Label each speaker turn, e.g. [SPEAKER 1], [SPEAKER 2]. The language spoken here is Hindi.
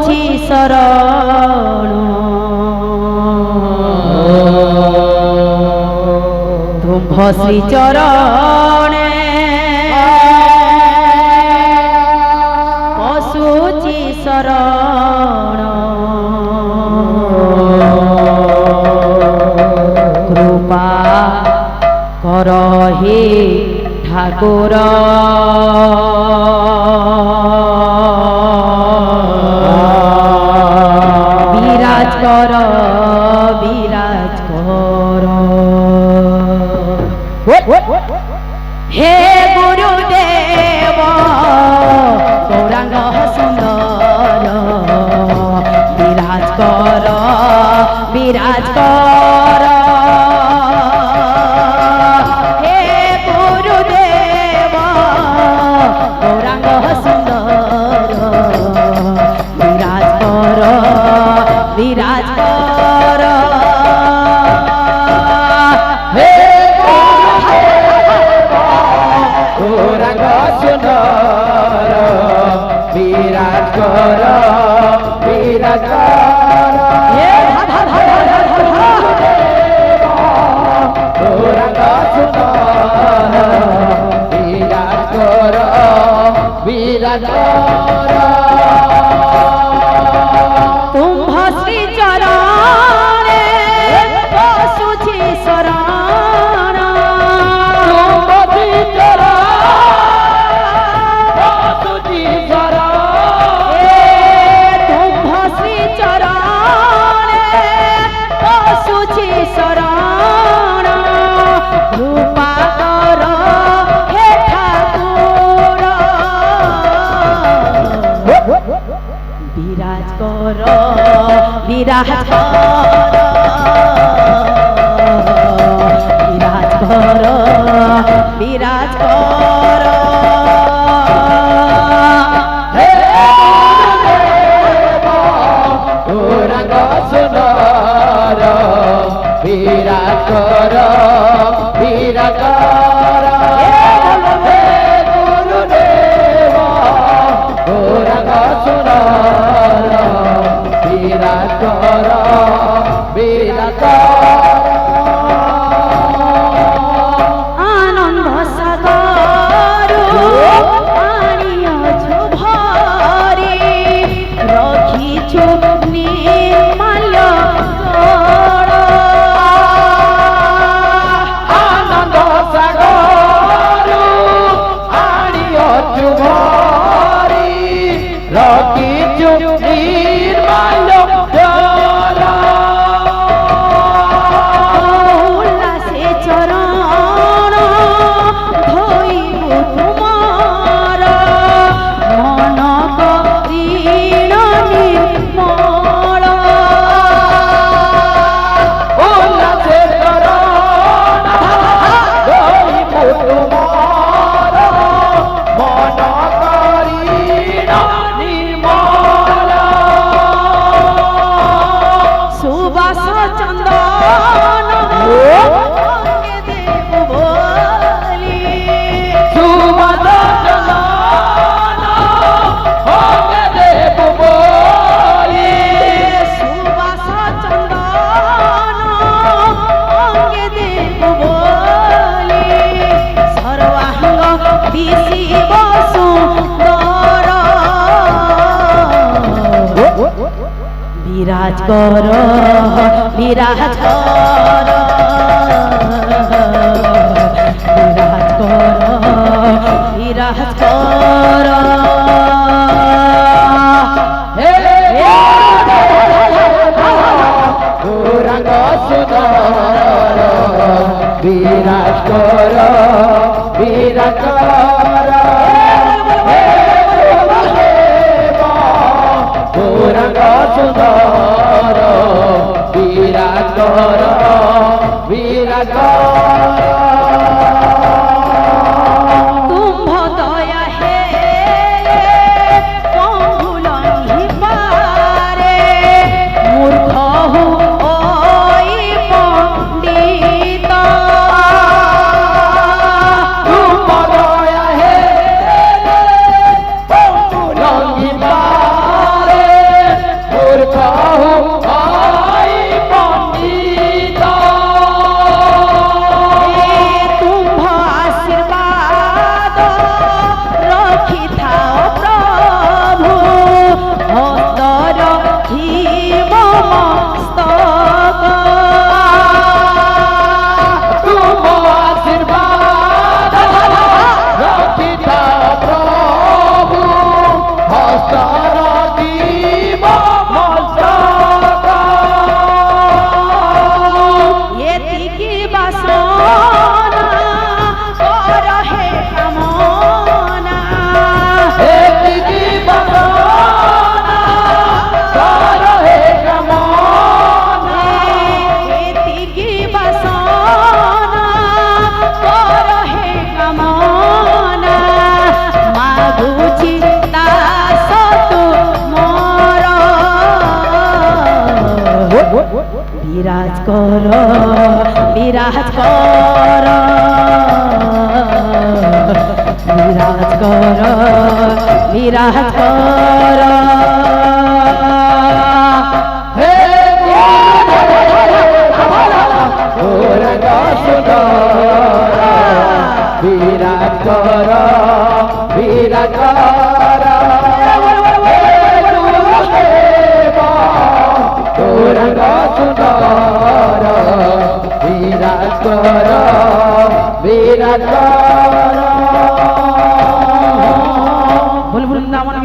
[SPEAKER 1] पशुची शरण तुम श्री चरणे पशुची शरण कृपा कर हे ठाकुर विराज कर हे गुरुदेव गौरांग सुंदर विराज कर हे गुरुदेव गौरांग सुंदर विराज कर
[SPEAKER 2] हे गौरांग सुंदर विराज कर गौरांग सुंदर विराज कर
[SPEAKER 1] तुम श्री चरणे पशुची शरण
[SPEAKER 2] तुम श्री चरण पशुची शरण
[SPEAKER 1] तुम श्री चरणे पशुची शरण कृपा कर हे ठाकुर विराज कर विराज कर विराज कर
[SPEAKER 2] हे गौरांग सुंदर विराज कर हे गुरुदेव गौरांग सुंदर विराज कर
[SPEAKER 1] आनंद सागर आनियाछु भारी रखिछु निर्मल जल
[SPEAKER 2] आनंद सागर आनियाछु भारी रखिछु निर्मल जल
[SPEAKER 1] उल्लासे चरण धोइबु तुमार मन करीण निर्मल
[SPEAKER 2] उल्लासे चरण धोइबु तुमार मन करीण निर्मल
[SPEAKER 1] सुबास चंदन अंगे देबु बोली
[SPEAKER 2] सुमद चंदन अंगे देबु बोली
[SPEAKER 1] सुबास चंदन अंगे देबु बोली सर्वांग दिशिब सुंदर विराज कर विराज कर विराज कर
[SPEAKER 2] हे गौरांग सुंदर विराज कर हे गुरुदेव गौरांग सुंदर विराज कर
[SPEAKER 1] तुम्भ दया हे कहुलहि पारे मूर्ख हूँ ओई पंडित
[SPEAKER 2] तुम दया हे लंगी पारे তারা দিব মস্তক
[SPEAKER 1] এতিকি বাসনা কর হে কামনা
[SPEAKER 2] এতিকি বাসনা কর হে কামনা
[SPEAKER 1] এতিকি বাসনা কর হে কামনা মাগুছি দাস তু মোর বিরাজ কর বিরাজ কর বিরাজ কর বিরাজ কর
[SPEAKER 2] হে গৌরাঙ্গ সুন্দর বিরাজ কর বিরাজ কর গৌরাঙ্গ সুন্দর বিরাজ কর বিরাজ কর।
[SPEAKER 1] বল বৃন্দাবন